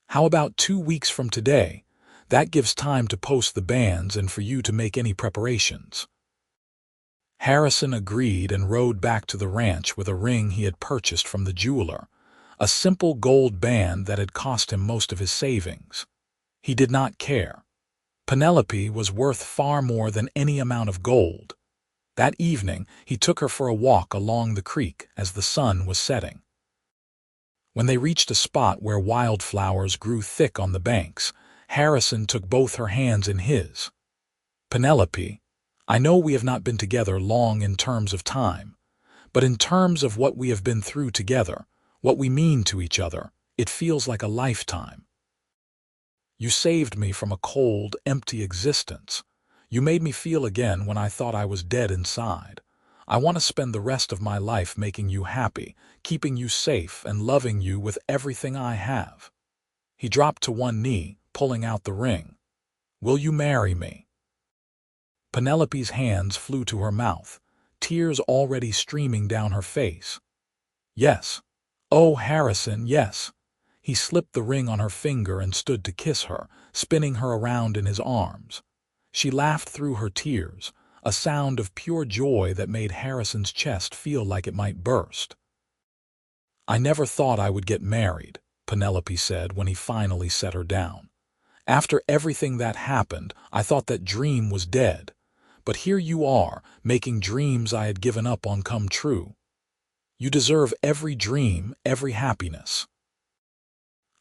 "How about 2 weeks from today? That gives time to post the banns and for you to make any preparations." Harrison agreed and rode back to the ranch with a ring he had purchased from the jeweler, a simple gold band that had cost him most of his savings. He did not care. Penelope was worth far more than any amount of gold. That evening, he took her for a walk along the creek as the sun was setting. When they reached a spot where wildflowers grew thick on the banks, Harrison took both her hands in his. "Penelope, I know we have not been together long in terms of time, but in terms of what we have been through together, what we mean to each other, it feels like a lifetime. You saved me from a cold, empty existence. You made me feel again when I thought I was dead inside. I want to spend the rest of my life making you happy, keeping you safe, and loving you with everything I have." He dropped to one knee, pulling out the ring. "Will you marry me?" Penelope's hands flew to her mouth, tears already streaming down her face. "Yes. Oh, Harrison, yes." He slipped the ring on her finger and stood to kiss her, spinning her around in his arms. She laughed through her tears, a sound of pure joy that made Harrison's chest feel like it might burst. "I never thought I would get married," Penelope said when he finally set her down. "After everything that happened, I thought that dream was dead. But here you are, making dreams I had given up on come true. You deserve every dream, every happiness.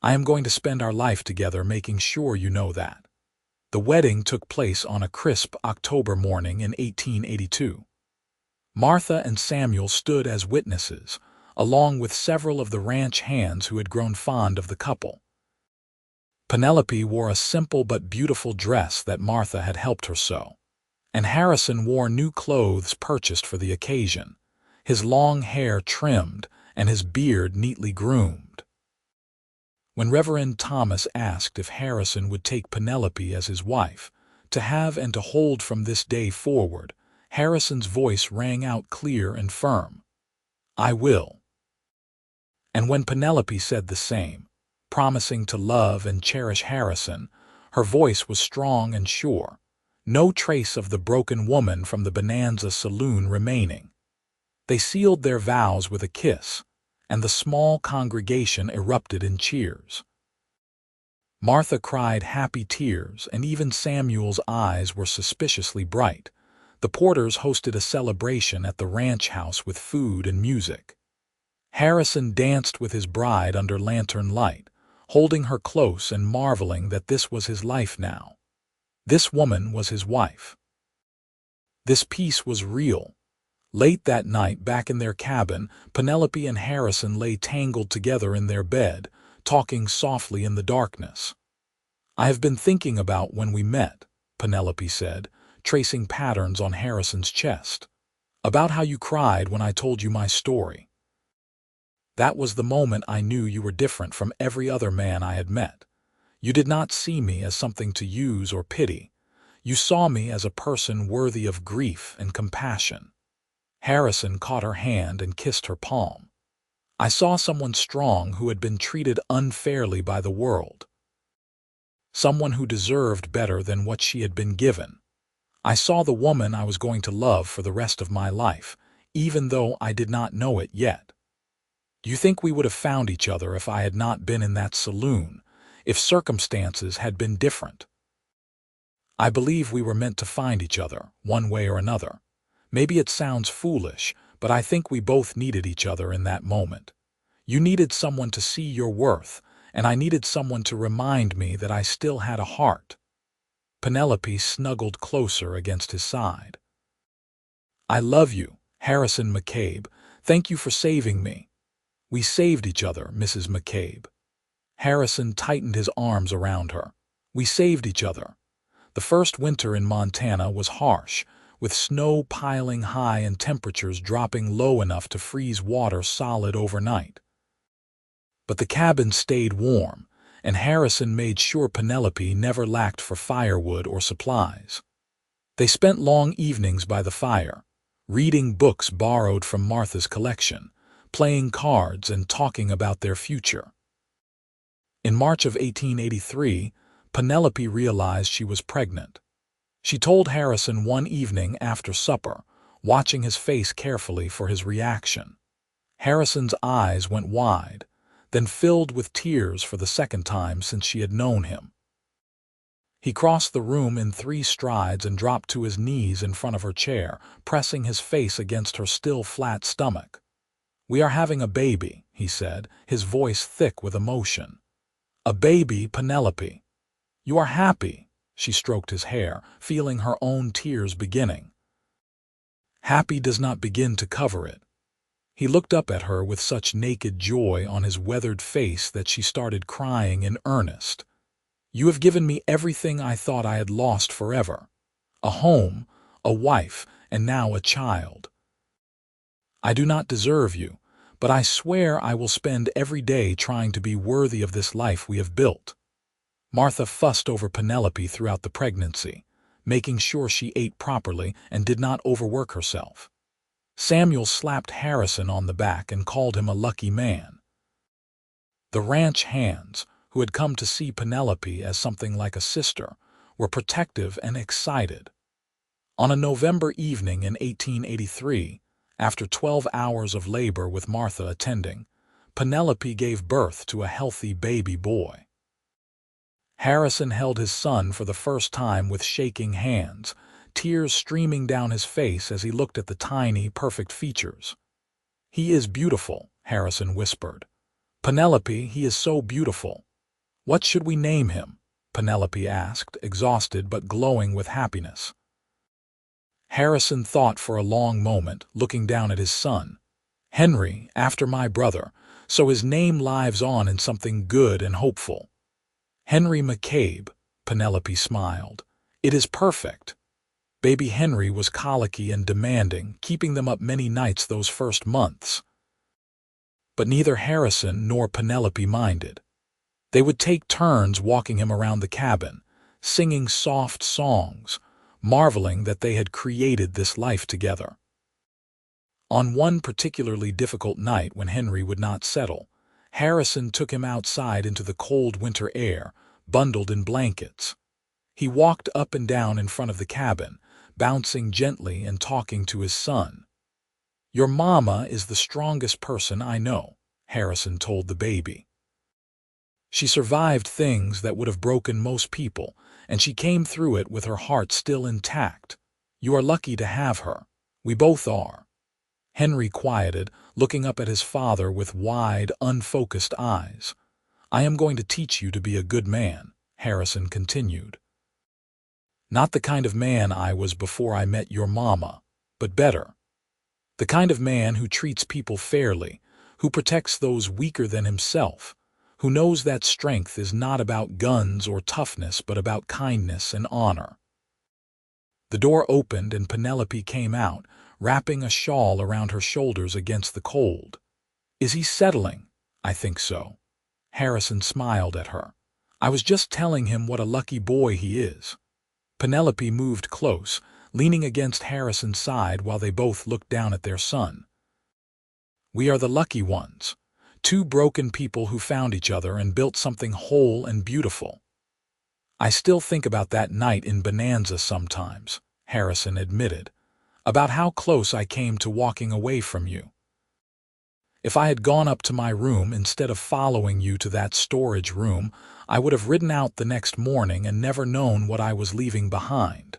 I am going to spend our life together, making sure you know that." The wedding took place on a crisp October morning in 1882. Martha and Samuel stood as witnesses, along with several of the ranch hands who had grown fond of the couple. Penelope wore a simple but beautiful dress that Martha had helped her sew, and Harrison wore new clothes purchased for the occasion, his long hair trimmed and his beard neatly groomed. When Reverend Thomas asked if Harrison would take Penelope as his wife, to have and to hold from this day forward, Harrison's voice rang out clear and firm. "I will." And when Penelope said the same, promising to love and cherish Harrison, her voice was strong and sure, no trace of the broken woman from the Bonanza saloon remaining. They sealed their vows with a kiss, and the small congregation erupted in cheers. Martha cried happy tears, and even Samuel's eyes were suspiciously bright. The Porters hosted a celebration at the ranch house with food and music. Harrison danced with his bride under lantern light, holding her close and marveling that this was his life now. This woman was his wife. This peace was real. Late that night, back in their cabin, Penelope and Harrison lay tangled together in their bed, talking softly in the darkness. "I have been thinking about when we met," Penelope said, tracing patterns on Harrison's chest. "About how you cried when I told you my story. That was the moment I knew you were different from every other man I had met. You did not see me as something to use or pity. You saw me as a person worthy of grief and compassion." Harrison caught her hand and kissed her palm. "I saw someone strong who had been treated unfairly by the world. Someone who deserved better than what she had been given. I saw the woman I was going to love for the rest of my life, even though I did not know it yet. Do you think we would have found each other if I had not been in that saloon, if circumstances had been different? I believe we were meant to find each other, one way or another. Maybe it sounds foolish, but I think we both needed each other in that moment. You needed someone to see your worth, and I needed someone to remind me that I still had a heart." Penelope snuggled closer against his side. "I love you, Harrison McCabe. Thank you for saving me." "We saved each other, Mrs. McCabe." Harrison tightened his arms around her. "We saved each other. The first winter in Montana was harsh, with snow piling high and temperatures dropping low enough to freeze water solid overnight. But the cabin stayed warm, and Harrison made sure Penelope never lacked for firewood or supplies. They spent long evenings by the fire, reading books borrowed from Martha's collection, playing cards and talking about their future. In March of 1883, Penelope realized she was pregnant. She told Harrison one evening after supper, watching his face carefully for his reaction. Harrison's eyes went wide, then filled with tears for the second time since she had known him. He crossed the room in 3 strides and dropped to his knees in front of her chair, pressing his face against her still flat stomach. "We are having a baby," he said, his voice thick with emotion. "A baby, Penelope. You are happy." She stroked his hair, feeling her own tears beginning. "Happy does not begin to cover it." He looked up at her with such naked joy on his weathered face that she started crying in earnest. You have given me everything I thought I had lost forever. A home, a wife, and now a child. I do not deserve you, but I swear I will spend every day trying to be worthy of this life we have built." Martha fussed over Penelope throughout the pregnancy, making sure she ate properly and did not overwork herself. Samuel slapped Harrison on the back and called him a lucky man. The ranch hands, who had come to see Penelope as something like a sister, were protective and excited. On a November evening in 1883, after 12 hours of labor with Martha attending, Penelope gave birth to a healthy baby boy. Harrison held his son for the first time with shaking hands, tears streaming down his face as he looked at the tiny, perfect features. "He is beautiful," Harrison whispered. "Penelope, he is so beautiful." "What should we name him?" Penelope asked, exhausted but glowing with happiness. Harrison thought for a long moment, looking down at his son. "Henry, after my brother, so his name lives on in something good and hopeful." "Henry McCabe," Penelope smiled. "It is perfect." Baby Henry was colicky and demanding, keeping them up many nights those first months. But neither Harrison nor Penelope minded. They would take turns walking him around the cabin, singing soft songs, marveling that they had created this life together. On one particularly difficult night when Henry would not settle, Harrison took him outside into the cold winter air, bundled in blankets. He walked up and down in front of the cabin, bouncing gently and talking to his son. "Your mama is the strongest person I know," Harrison told the baby. "She survived things that would have broken most people, and she came through it with her heart still intact. You are lucky to have her. We both are." Henry quieted, looking up at his father with wide, unfocused eyes. "I am going to teach you to be a good man," Harrison continued. "Not the kind of man I was before I met your mama, but better. The kind of man who treats people fairly, who protects those weaker than himself, who knows that strength is not about guns or toughness but about kindness and honor." The door opened and Penelope came out, wrapping a shawl around her shoulders against the cold. "Is he settling?" "I think so." Harrison smiled at her. "I was just telling him what a lucky boy he is." Penelope moved close, leaning against Harrison's side while they both looked down at their son. "We are the lucky ones, two broken people who found each other and built something whole and beautiful." "I still think about that night in Bonanza sometimes," Harrison admitted, "about how close I came to walking away from you. If I had gone up to my room instead of following you to that storage room, I would have ridden out the next morning and never known what I was leaving behind.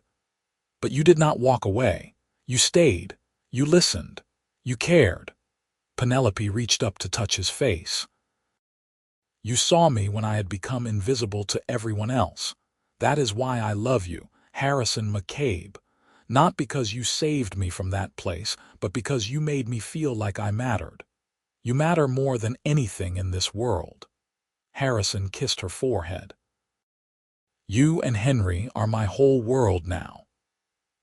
But you did not walk away. You stayed. You listened. You cared." Penelope reached up to touch his face. "You saw me when I had become invisible to everyone else. That is why I love you, Harrison McCabe. Not because you saved me from that place, but because you made me feel like I mattered. You matter more than anything in this world." Harrison kissed her forehead. "You and Henry are my whole world now."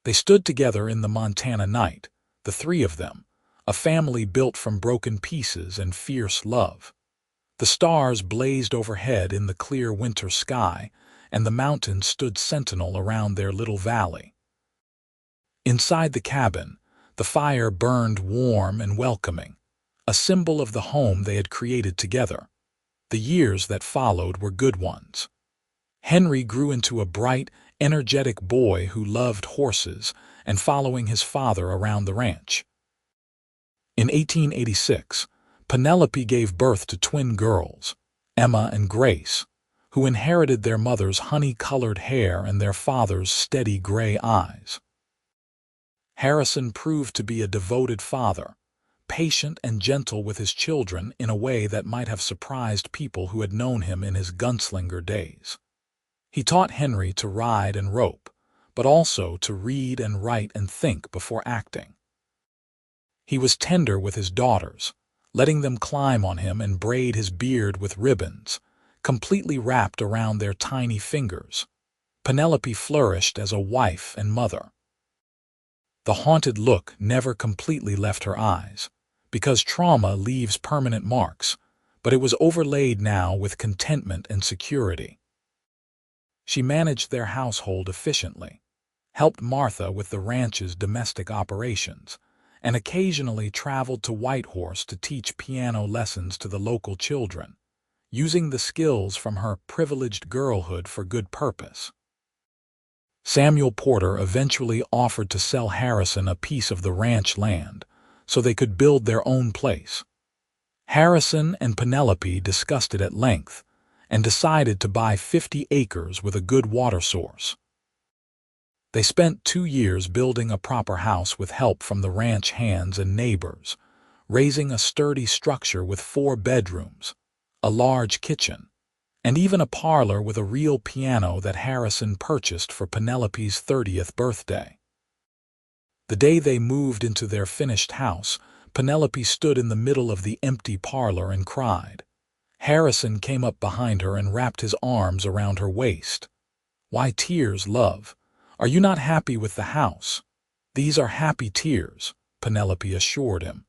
They stood together in the Montana night, the three of them, a family built from broken pieces and fierce love. The stars blazed overhead in the clear winter sky, and the mountains stood sentinel around their little valley. Inside the cabin, the fire burned warm and welcoming, a symbol of the home they had created together. The years that followed were good ones. Henry grew into a bright, energetic boy who loved horses and following his father around the ranch. In 1886, Penelope gave birth to twin girls, Emma and Grace, who inherited their mother's honey-colored hair and their father's steady gray eyes. Harrison proved to be a devoted father, patient and gentle with his children in a way that might have surprised people who had known him in his gunslinger days. He taught Henry to ride and rope, but also to read and write and think before acting. He was tender with his daughters, letting them climb on him and braid his beard with ribbons, completely wrapped around their tiny fingers. Penelope flourished as a wife and mother. The haunted look never completely left her eyes, because trauma leaves permanent marks, but it was overlaid now with contentment and security. She managed their household efficiently, helped Martha with the ranch's domestic operations, and occasionally traveled to Whitehorse to teach piano lessons to the local children, using the skills from her privileged girlhood for good purpose. Samuel Porter eventually offered to sell Harrison a piece of the ranch land so they could build their own place. Harrison and Penelope discussed it at length and decided to buy 50 acres with a good water source. They spent 2 years building a proper house with help from the ranch hands and neighbors, raising a sturdy structure with 4 bedrooms, a large kitchen, and even a parlor with a real piano that Harrison purchased for Penelope's 30th birthday. The day they moved into their finished house, Penelope stood in the middle of the empty parlor and cried. Harrison came up behind her and wrapped his arms around her waist. "Why tears, love? Are you not happy with the house?" "These are happy tears," Penelope assured him.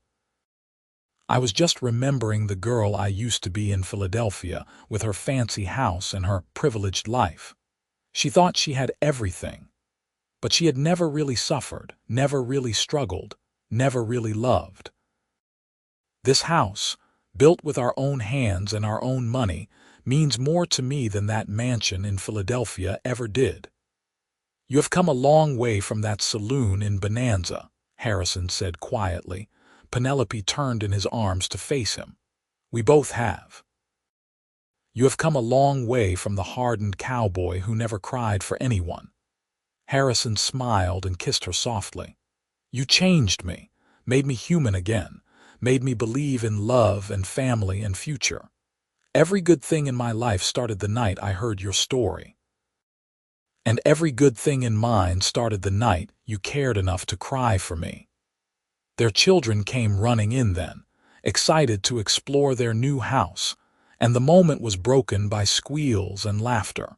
"I was just remembering the girl I used to be in Philadelphia with her fancy house and her privileged life. She thought she had everything, but she had never really suffered, never really struggled, never really loved. This house, built with our own hands and our own money, means more to me than that mansion in Philadelphia ever did." "You have come a long way from that saloon in Bonanza," Harrison said quietly. Penelope turned in his arms to face him. "We both have. You have come a long way from the hardened cowboy who never cried for anyone." Harrison smiled and kissed her softly. "You changed me, made me human again, made me believe in love and family and future. Every good thing in my life started the night I heard your story. And every good thing in mine started the night you cared enough to cry for me." Their children came running in then, excited to explore their new house, and the moment was broken by squeals and laughter.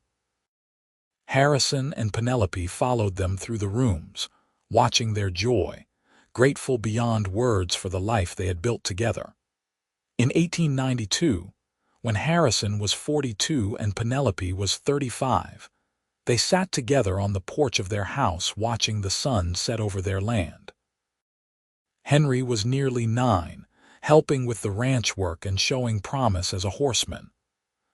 Harrison and Penelope followed them through the rooms, watching their joy, grateful beyond words for the life they had built together. In 1892, when Harrison was 42 and Penelope was 35, they sat together on the porch of their house watching the sun set over their land. Henry was nearly 9, helping with the ranch work and showing promise as a horseman.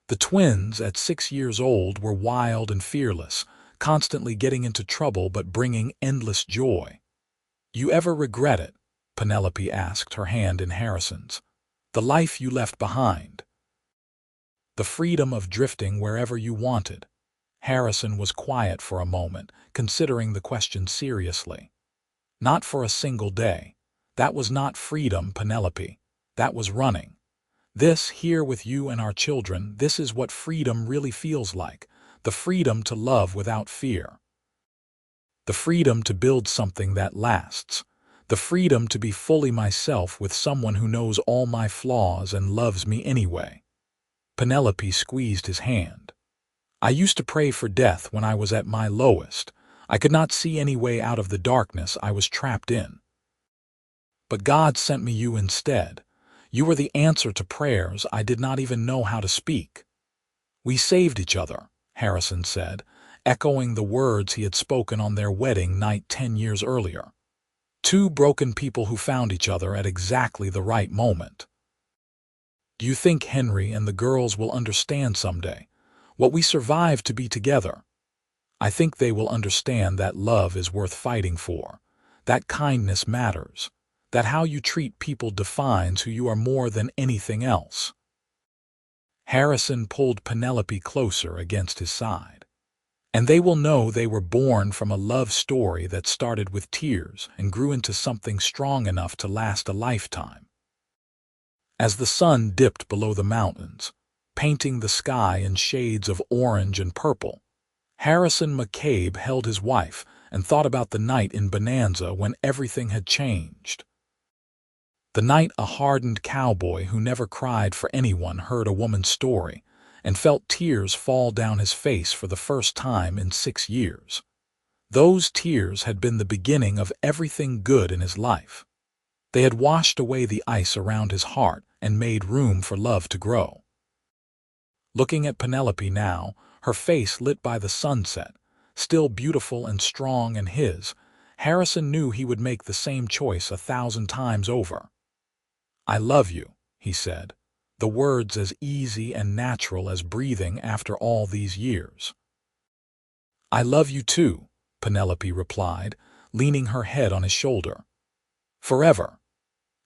The twins, at 6 years old, were wild and fearless, constantly getting into trouble but bringing endless joy. "You ever regret it?" Penelope asked, her hand in Harrison's. "The life you left behind? The freedom of drifting wherever you wanted?" Harrison was quiet for a moment, considering the question seriously. "Not for a single day. That was not freedom, Penelope. That was running. This, here with you and our children, this is what freedom really feels like. The freedom to love without fear. The freedom to build something that lasts. The freedom to be fully myself with someone who knows all my flaws and loves me anyway." Penelope squeezed his hand. "I used to pray for death when I was at my lowest. I could not see any way out of the darkness I was trapped in. But God sent me you instead. You were the answer to prayers I did not even know how to speak." "We saved each other," Harrison said, echoing the words he had spoken on their wedding night 10 years earlier. "Two broken people who found each other at exactly the right moment." "Do you think Henry and the girls will understand someday what we survived to be together?" "I think they will understand that love is worth fighting for, that kindness matters, that how you treat people defines who you are more than anything else." Harrison pulled Penelope closer against his side. "And they will know they were born from a love story that started with tears and grew into something strong enough to last a lifetime." As the sun dipped below the mountains, painting the sky in shades of orange and purple, Harrison McCabe held his wife and thought about the night in Bonanza when everything had changed. The night a hardened cowboy who never cried for anyone heard a woman's story and felt tears fall down his face for the first time in 6 years. Those tears had been the beginning of everything good in his life. They had washed away the ice around his heart and made room for love to grow. Looking at Penelope now, her face lit by the sunset, still beautiful and strong in his, Harrison knew he would make the same choice 1,000 times over. "I love you," he said, the words as easy and natural as breathing after all these years. "I love you too," Penelope replied, leaning her head on his shoulder. "Forever."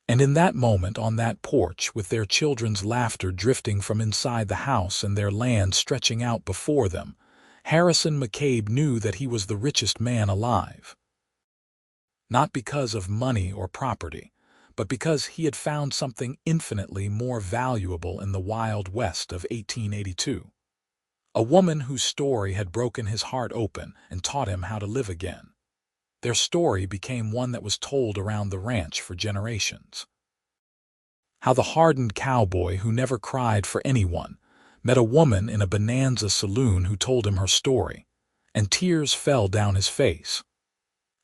And in that moment on that porch, with their children's laughter drifting from inside the house and their land stretching out before them, Harrison McCabe knew that he was the richest man alive. Not because of money or property, but because he had found something infinitely more valuable in the Wild West of 1882. A woman whose story had broken his heart open and taught him how to live again. Their story became one that was told around the ranch for generations. How the hardened cowboy who never cried for anyone met a woman in a bonanza saloon who told him her story, and tears fell down his face.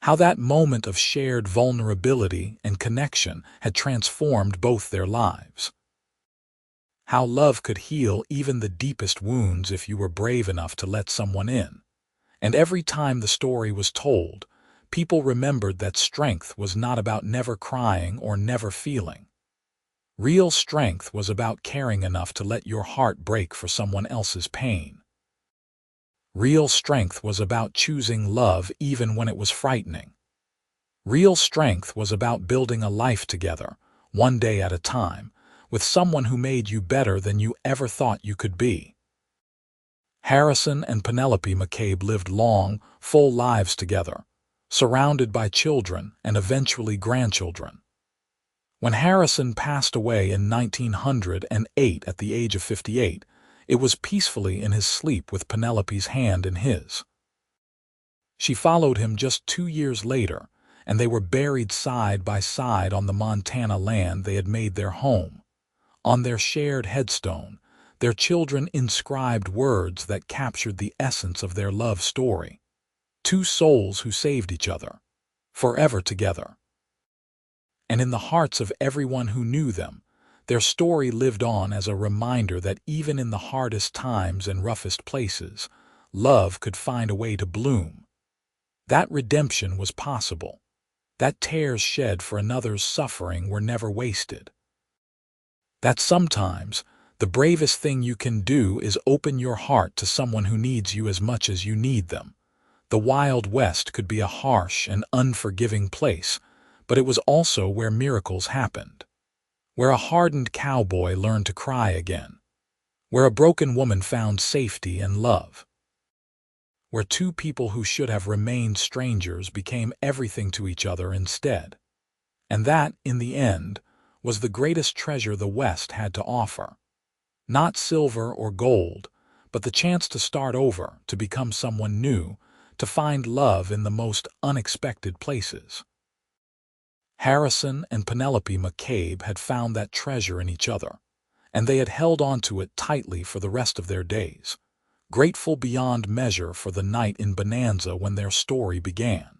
How that moment of shared vulnerability and connection had transformed both their lives. How love could heal even the deepest wounds if you were brave enough to let someone in. And every time the story was told, people remembered that strength was not about never crying or never feeling. Real strength was about caring enough to let your heart break for someone else's pain. Real strength was about choosing love even when it was frightening. Real strength was about building a life together, one day at a time, with someone who made you better than you ever thought you could be. Harrison and Penelope McCabe lived long, full lives together, surrounded by children and eventually grandchildren. When Harrison passed away in 1908 at the age of 58, it was peacefully in his sleep with Penelope's hand in his. She followed him just 2 years later, and they were buried side by side on the Montana land they had made their home. On their shared headstone, their children inscribed words that captured the essence of their love story. Two souls who saved each other, forever together. And in the hearts of everyone who knew them, their story lived on as a reminder that even in the hardest times and roughest places, love could find a way to bloom. That redemption was possible. That tears shed for another's suffering were never wasted. That sometimes the bravest thing you can do is open your heart to someone who needs you as much as you need them. The Wild West could be a harsh and unforgiving place, but it was also where miracles happened. Where a hardened cowboy learned to cry again. Where a broken woman found safety and love. Where two people who should have remained strangers became everything to each other instead. And that, in the end, was the greatest treasure the West had to offer. Not silver or gold, but the chance to start over, to become someone new, to find love in the most unexpected places. Harrison and Penelope McCabe had found that treasure in each other, and they had held on to it tightly for the rest of their days, grateful beyond measure for the night in Bonanza when their story began.